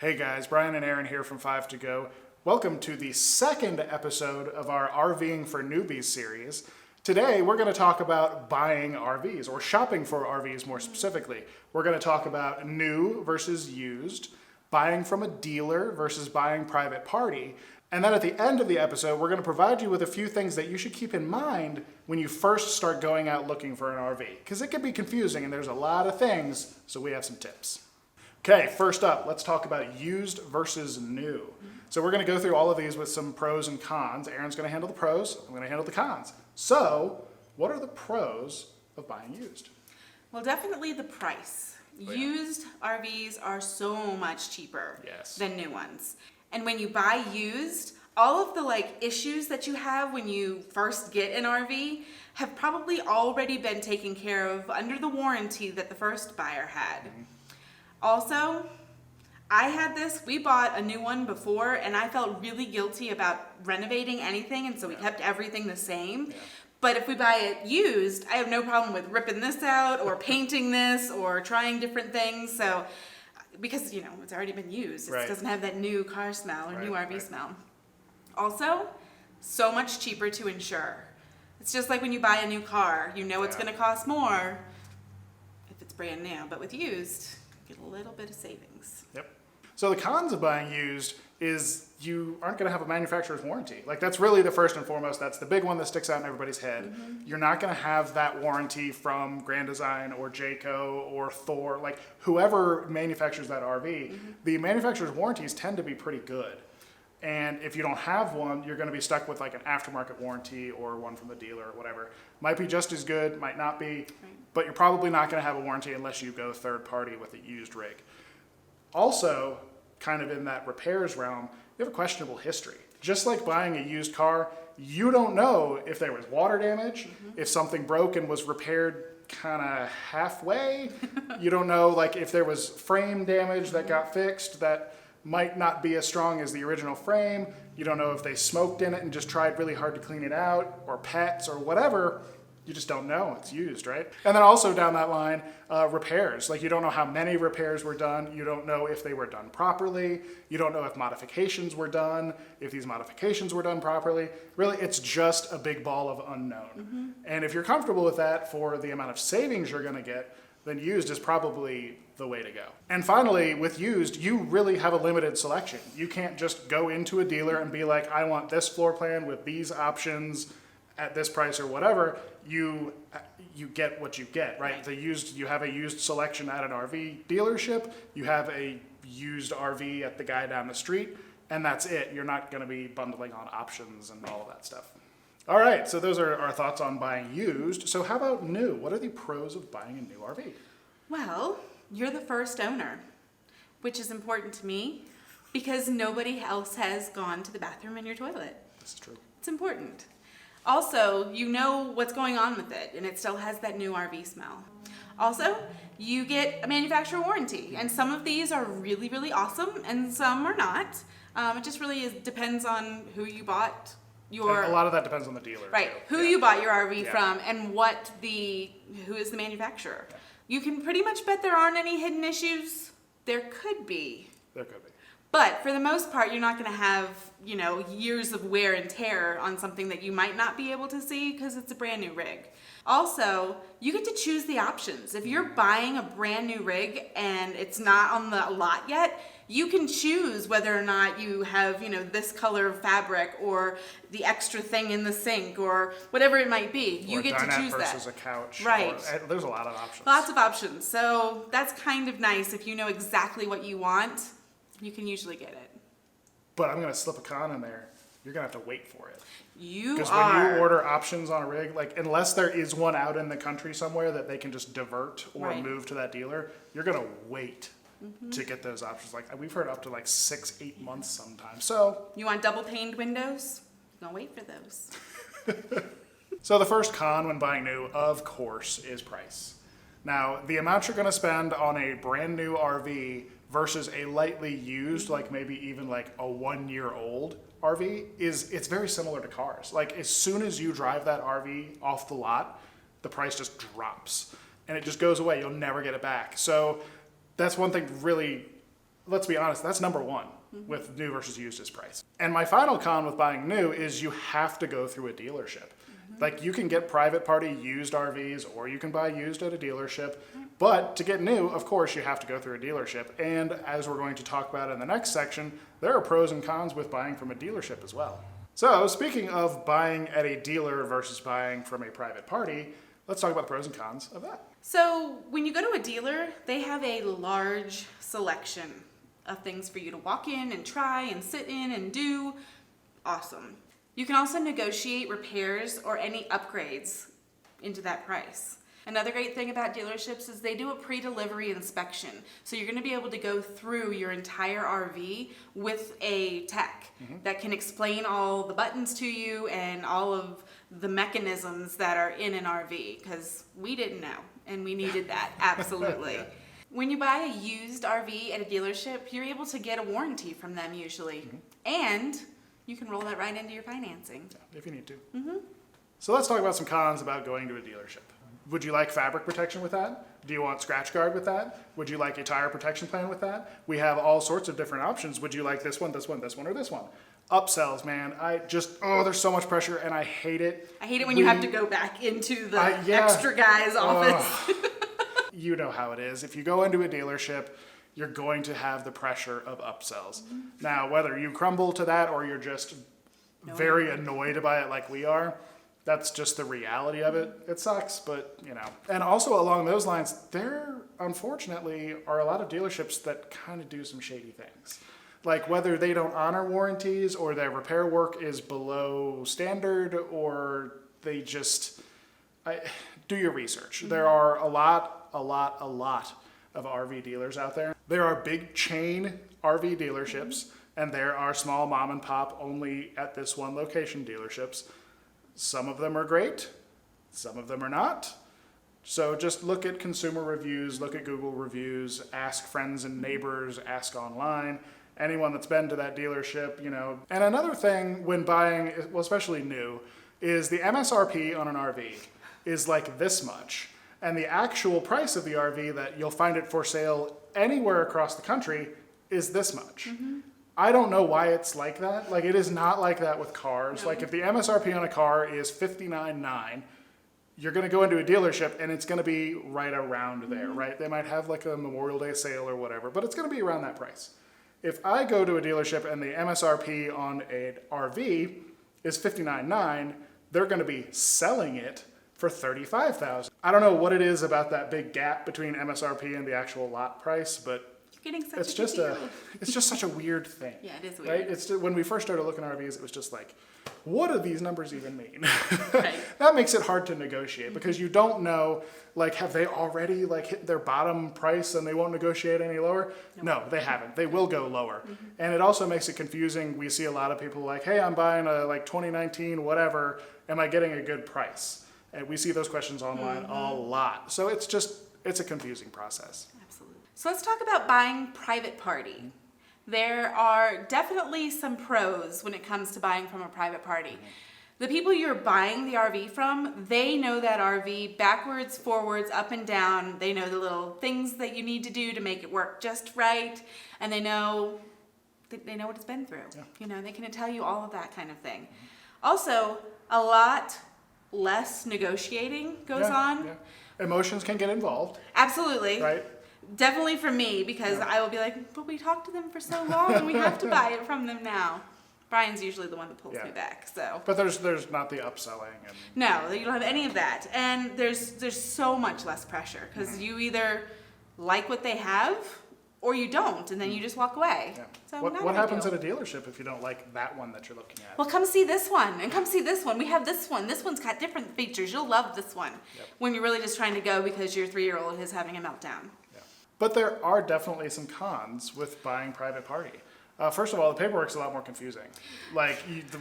Hey guys, Brian and Aaron here from 5 to Go. Welcome to the second episode of our RVing for Newbies series. Today we're going to talk about buying RVs, or shopping for RVs more specifically. We're going to talk about new versus used, buying from a dealer versus buying private party. And then at the end of the episode, we're going to provide you with a few things that you should keep in mind when you first start going out looking for an RV. Because it can be confusing and there's a lot of things, so we have some tips. Okay, first up, let's talk about used versus new. So we're going to go through all of these with some pros and cons. Aaron's going to handle the pros, I'm going to handle the cons. So, what are the pros of buying used? Well, definitely the price. Oh, yeah. Used RVs are so much cheaper Yes. than new ones. And when you buy used, all of the issues that you have when you first get an RV have probably already been taken care of under the warranty that the first buyer had. Mm-hmm. Also, I had this, we bought a new one before and I felt really guilty about renovating anything, and so we kept everything the same. Yeah. But if we buy it used, I have no problem with ripping this out or painting this or trying different things. So, because, it's already been used. It Right. doesn't have that new car smell or new RV Right. smell. Also, so much cheaper to insure. It's just like when you buy a new car, you know it's Yeah. going to cost more if it's brand new. But with used, you get a little bit of savings. Yep. So the cons of buying used is you aren't going to have a manufacturer's warranty. That's really the first and foremost. That's the big one that sticks out in everybody's head. Mm-hmm. You're not going to have that warranty from Grand Design or Jayco or Thor, whoever manufactures that RV. Mm-hmm. The manufacturer's warranties tend to be pretty good. And if you don't have one, you're going to be stuck with an aftermarket warranty or one from the dealer or whatever. Might be just as good, might not be, Right. but you're probably not going to have a warranty unless you go third party with a used rig. Also, kind of in that repairs realm, you have a questionable history. Just like buying a used car, you don't know if there was water damage, if something broke and was repaired kind of halfway. You don't know if there was frame damage that got fixed that might not be as strong as the original frame. You don't know if they smoked in it and just tried really hard to clean it out, or pets or whatever. You just don't know. It's used, right? And then also down that line, repairs. You don't know how many repairs were done. You don't know if they were done properly. You don't know if modifications were done, if these modifications were done properly. Really, it's just a big ball of unknown. Mm-hmm. And if you're comfortable with that for the amount of savings you're going to get, then used is probably the way to go. And finally, with used, you really have a limited selection. You can't just go into a dealer and be like, I want this floor plan with these options at this price or whatever. You get what you get, right? You have a used selection at an RV dealership, you have a used RV at the guy down the street, and that's it. You're not going to be bundling on options and all of that stuff. All right, so those are our thoughts on buying used. So how about new? What are the pros of buying a new RV? Well, you're the first owner, which is important to me because nobody else has gone to the bathroom in your toilet. This is true. It's important. Also, you know what's going on with it, and it still has that new RV smell. Also, you get a manufacturer warranty, and some of these are really, really awesome, and some are not. It just really depends on who you bought your... And a lot of that depends on the dealer. Right, too. who you bought your RV Yeah. from, and who is the manufacturer. Yeah. You can pretty much bet there aren't any hidden issues. There could be. There could be. But for the most part, you're not going to have, years of wear and tear on something that you might not be able to see because it's a brand new rig. Also, you get to choose the options. If you're buying a brand new rig and it's not on the lot yet, you can choose whether or not you have, this color of fabric or the extra thing in the sink or whatever it might be. You get to choose that. Versus a couch. Right. There's a lot of options. Lots of options. So that's kind of nice. If you know exactly what you want, you can usually get it. But I'm going to slip a con in there. You're going to have to wait for it. Because when you order options on a rig, unless there is one out in the country somewhere that they can just divert or Right. move to that dealer, you're going to wait to get those options. We've heard up to 6-8 months sometimes. So you want double paned windows? Don't wait for those. So the first con when buying new, of course, is price. Now, the amount you're going to spend on a brand new RV versus a lightly used, maybe even a 1-year-old RV, it's very similar to cars. As soon as you drive that RV off the lot, the price just drops and it just goes away. You'll never get it back. So that's one thing really let's be honest, that's number one with new versus used is price. And my final con with buying new is you have to go through a dealership. Like you can get private party used RVs or you can buy used at a dealership. But to get new, of course, you have to go through a dealership. And as we're going to talk about in the next section, there are pros and cons with buying from a dealership as well. So speaking of buying at a dealer versus buying from a private party, let's talk about the pros and cons of that. So when you go to a dealer, they have a large selection of things for you to walk in and try and sit in and do. Awesome. You can also negotiate repairs or any upgrades into that price. Another great thing about dealerships is they do a pre-delivery inspection. So you're going to be able to go through your entire RV with a tech that can explain all the buttons to you and all of the mechanisms that are in an RV, because we didn't know and we needed that, absolutely. When you buy a used RV at a dealership, you're able to get a warranty from them usually. And you can roll that right into your financing. Yeah, if you need to. So let's talk about some cons about going to a dealership. Would you like fabric protection with that? Do you want scratch guard with that? Would you like a tire protection plan with that? We have all sorts of different options. Would you like this one, this one, this one, or this one? Upsells, man. There's so much pressure and I hate it. I hate it when you have to go back into the extra guy's office. You know how it is. If you go into a dealership, you're going to have the pressure of upsells. Now, whether you crumble to that or you're just very annoyed by it like we are, that's just the reality of it. It sucks, but you know. And also along those lines, there unfortunately are a lot of dealerships that kind of do some shady things. Like whether they don't honor warranties or their repair work is below standard or they just do your research. There are a lot of RV dealers out there. There are big chain RV dealerships and there are small mom and pop only at this one location dealerships. Some of them are great, some of them are not. So just look at consumer reviews, look at Google reviews, ask friends and neighbors, ask online, anyone that's been to that dealership, you know. And another thing when buying, well, especially new, is the MSRP on an RV is like this much. And the actual price of the RV that you'll find it for sale anywhere across the country is this much. I don't know why it's like that. Like it is not like that with cars. No. Like if the MSRP on a car is $59,900, you're going to go into a dealership and it's going to be right around there, right? They might have like a Memorial Day sale or whatever, but it's going to be around that price. If I go to a dealership and the MSRP on an RV is $59,900, they're going to be selling it for $35,000. I don't know what it is about that big gap between MSRP and the actual lot price, but it's just such a weird thing. Yeah, it is weird. Right? It's when we first started looking at RVs, it was just like, what do these numbers even mean? Right. That makes it hard to negotiate because you don't know, like, have they already like hit their bottom price and they won't negotiate any lower? No, they haven't. They will go lower. And it also makes it confusing. We see a lot of people like, hey, I'm buying a like 2019 whatever. Am I getting a good price? And we see those questions online a lot. So it's a confusing process. Absolutely. So let's talk about buying private party. There are definitely some pros when it comes to buying from a private party. The people you're buying the RV from, they know that RV backwards, forwards, up and down. They know the little things that you need to do to make it work just right. And they know what it's been through. Yeah. You know, they can tell you all of that kind of thing. Also, a lot less negotiating goes on. Yeah. Emotions can get involved. Absolutely. Right? Definitely for me, because I will be like, but we talked to them for so long and we have to buy it from them now. Brian's usually the one that pulls me back, so. But there's not the upselling. No, you don't have any of that. And there's so much less pressure because you either like what they have or you don't, and then you just walk away. Yeah. So what happens at a dealership if you don't like that one that you're looking at? Well, come see this one, and come see this one. We have this one. This one's got different features. You'll love this one. Yep. When you're really just trying to go because your 3-year-old is having a meltdown. Yeah. But there are definitely some cons with buying private party. First of all, the paperwork's a lot more confusing. Like,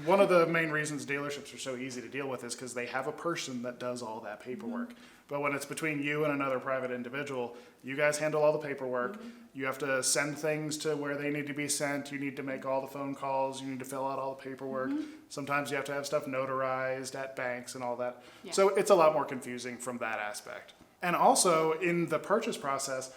one of the main reasons dealerships are so easy to deal with is because they have a person that does all that paperwork. But when it's between you and another private individual, you guys handle all the paperwork. You have to send things to where they need to be sent. You need to make all the phone calls. You need to fill out all the paperwork. Sometimes you have to have stuff notarized at banks and all that. Yeah. So it's a lot more confusing from that aspect. And also, in the purchase process,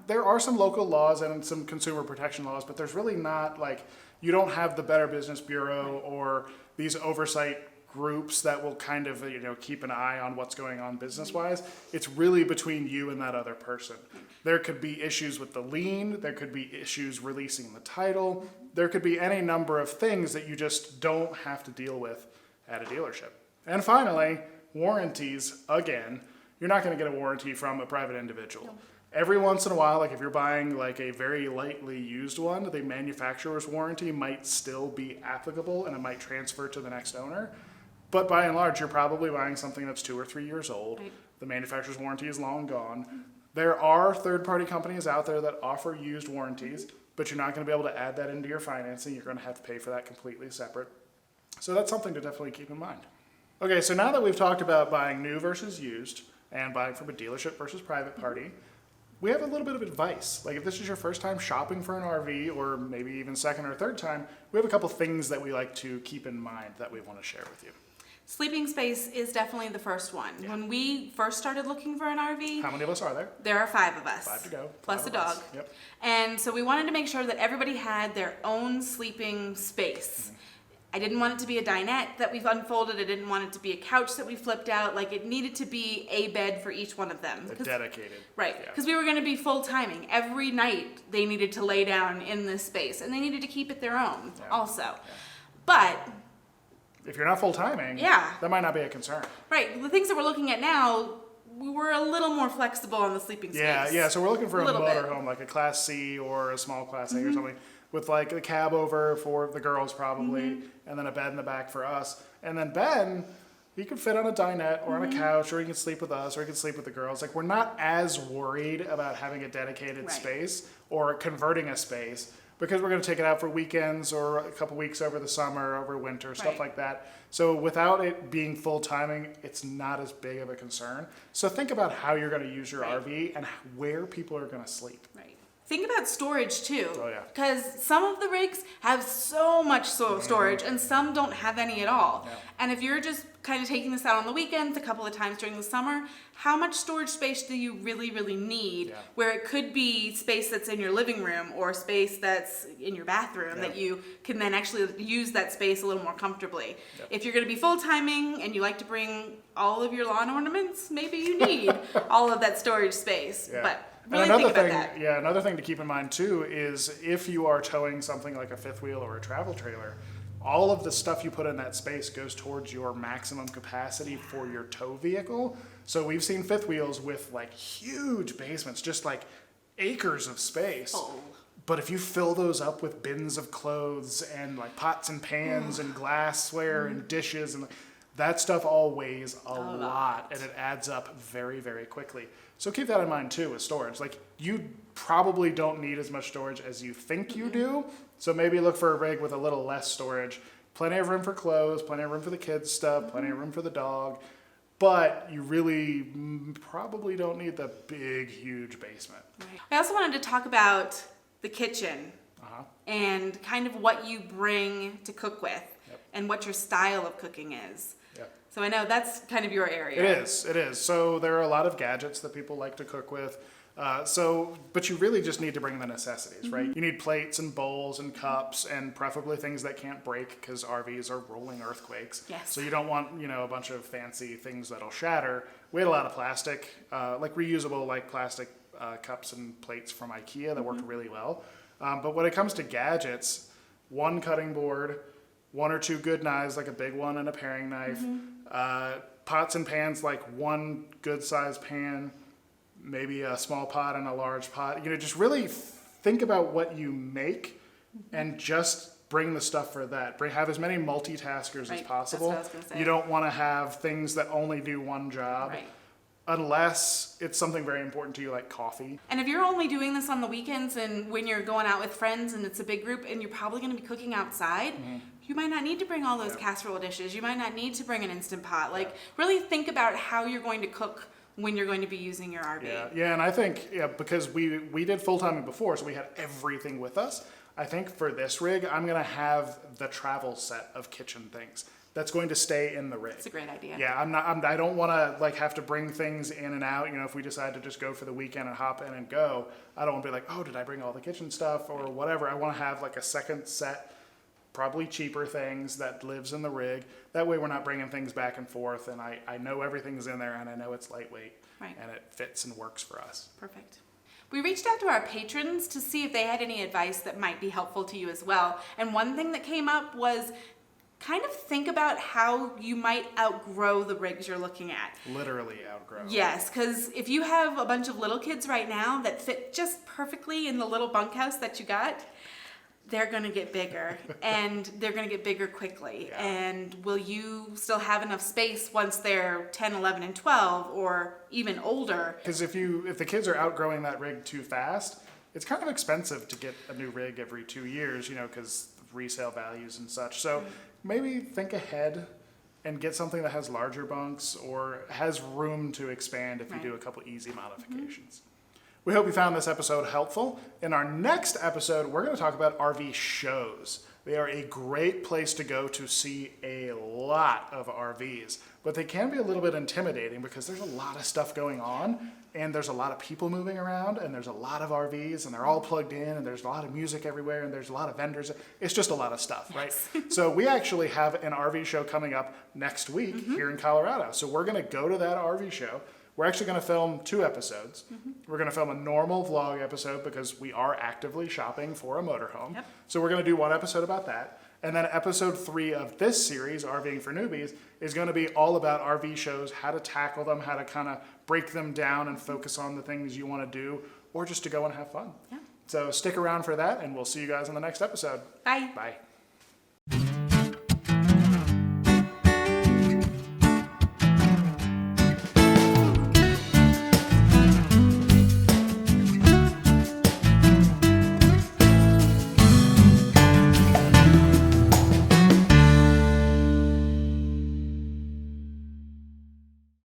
There are some local laws and some consumer protection laws, but there's really not like, you don't have the Better Business Bureau or these oversight groups that will kind of, keep an eye on what's going on business-wise. It's really between you and that other person. There could be issues with the lien, there could be issues releasing the title, there could be any number of things that you just don't have to deal with at a dealership. And finally, warranties, again, you're not going to get a warranty from a private individual. No. Every once in a while, like if you're buying like a very lightly used one, the manufacturer's warranty might still be applicable and it might transfer to the next owner. But by and large, you're probably buying something that's 2 or 3 years old. Right. The manufacturer's warranty is long gone. Mm-hmm. There are third-party companies out there that offer used warranties, but you're not going to be able to add that into your financing. You're going to have to pay for that completely separate. So that's something to definitely keep in mind. Okay, so now that we've talked about buying new versus used and buying from a dealership versus private party, we have a little bit of advice. Like if this is your first time shopping for an RV, or maybe even second or third time, we have a couple things that we like to keep in mind that we want to share with you. Sleeping space is definitely the first one. Yeah. When we first started looking for an RV... How many of us are there? There are 5 of us. 5 to go. Plus a dog. Yep. And so we wanted to make sure that everybody had their own sleeping space. Mm-hmm. I didn't want it to be a dinette that we've unfolded. I didn't want it to be a couch that we flipped out. Like, it needed to be a bed for each one of them. Dedicated. Right. Because we were going to be full timing. Every night they needed to lay down in this space. And they needed to keep it their own also. Yeah. But... if you're not full timing, that might not be a concern. Right. The things that we're looking at now, we were a little more flexible on the sleeping space. Yeah. So we're looking for a motorhome, like a Class C or a small Class A or something, with like a cab over for the girls probably, and then a bed in the back for us. And then Ben, he could fit on a dinette or on a couch, or he can sleep with us, or he can sleep with the girls. Like, we're not as worried about having a dedicated space or converting a space, because we're going to take it out for weekends or a couple weeks over the summer, over winter, stuff like that. So without it being full timing, it's not as big of a concern. So think about how you're going to use your RV and where people are going to sleep. Right. Think about storage too. Oh, yeah. Because some of the rigs have so much storage and some don't have any at all. Yeah. And if you're just kind of taking this out on the weekends a couple of times during the summer, how much storage space do you really, really need? Yeah. Where it could be space that's in your living room or space that's in your bathroom that you can then actually use that space a little more comfortably. Yep. If you're going to be full timing and you like to bring all of your lawn ornaments, maybe you need all of that storage space. Yeah. But really think about that. Yeah, another thing to keep in mind too is if you are towing something like a fifth wheel or a travel trailer, all of the stuff you put in that space goes towards your maximum capacity for your tow vehicle. So we've seen fifth wheels with like huge basements, just like acres of space. Oh. But if you fill those up with bins of clothes and like pots and pans and glassware and dishes, and that stuff all weighs a lot, and it adds up very, very quickly. So keep that in mind too with storage. Like, you probably don't need as much storage as you think you do. So maybe look for a rig with a little less storage. Plenty of room for clothes, plenty of room for the kids' stuff, plenty of room for the dog. But you really probably don't need the big, huge basement. Right. I also wanted to talk about the kitchen and kind of what you bring to cook with and what your style of cooking is. So I know that's kind of your area. It is. So there are a lot of gadgets that people like to cook with. But you really just need to bring the necessities, right? You need plates and bowls and cups, and preferably things that can't break, because RVs are rolling earthquakes. Yes. So you don't want, a bunch of fancy things that'll shatter. We had a lot of plastic, like reusable, like plastic cups and plates from IKEA that worked really well. But when it comes to gadgets, one cutting board, 1 or 2 good knives, like a big one and a paring knife, pots and pans, like one good sized pan, maybe a small pot and a large pot. Just really think about what you make and just bring the stuff for that. Have as many multitaskers as possible. That's what I was gonna say. You don't want to have things that only do one job. Right. Unless it's something very important to you, like coffee. And if you're only doing this on the weekends and when you're going out with friends and it's a big group and you're probably going to be cooking outside, you might not need to bring all those casserole dishes. You might not need to bring an Instant Pot. Like, really think about how you're going to cook when you're going to be using your RV. Yeah, and I think, because we did full timing before, so we had everything with us. I think for this rig, I'm going to have the travel set of kitchen things. that's going to stay in the rig. It's a great idea. Yeah, I don't want to like have to bring things in and out. You know, if we decide to just go for the weekend and hop in and go, I don't want to be like, oh, did I bring all the kitchen stuff or whatever. I want to have like a second set, probably cheaper things that lives in the rig. That way we're not bringing things back and forth, and I know everything's in there, and I know it's lightweight, and it fits and works for us. Perfect. We reached out to our patrons to see if they had any advice that might be helpful to you as well. And one thing that came up was kind of think about how you might outgrow the rigs you're looking at. Literally outgrow. Yes, because if you have a bunch of little kids right now that fit just perfectly in the little bunkhouse that you got, they're going to get bigger, and they're going to get bigger quickly. Yeah. And will you still have enough space once they're 10, 11, and 12, or even older? Because if the kids are outgrowing that rig too fast, it's kind of expensive to get a new rig every 2 years, you know, because resale values and such. So maybe think ahead and get something that has larger bunks or has room to expand if you do a couple easy modifications. We hope you found this episode helpful. In our next episode, we're going to talk about RV shows. They are a great place to go to see a lot of RVs, but they can be a little bit intimidating because there's a lot of stuff going on, and there's a lot of people moving around, and there's a lot of RVs, and they're all plugged in, and there's a lot of music everywhere, and there's a lot of vendors. It's just a lot of stuff, right? So we actually have an RV show coming up next week here in Colorado. So we're going to go to that RV show. We're actually going to film 2 episodes. We're going to film a normal vlog episode because we are actively shopping for a motorhome. Yep. So we're going to do 1 episode about that. And then episode 3 of this series, RVing for Newbies, is going to be all about RV shows, how to tackle them, how to kind of break them down and focus on the things you want to do, or just to go and have fun. Yeah. So stick around for that, and we'll see you guys in the next episode. Bye. Bye.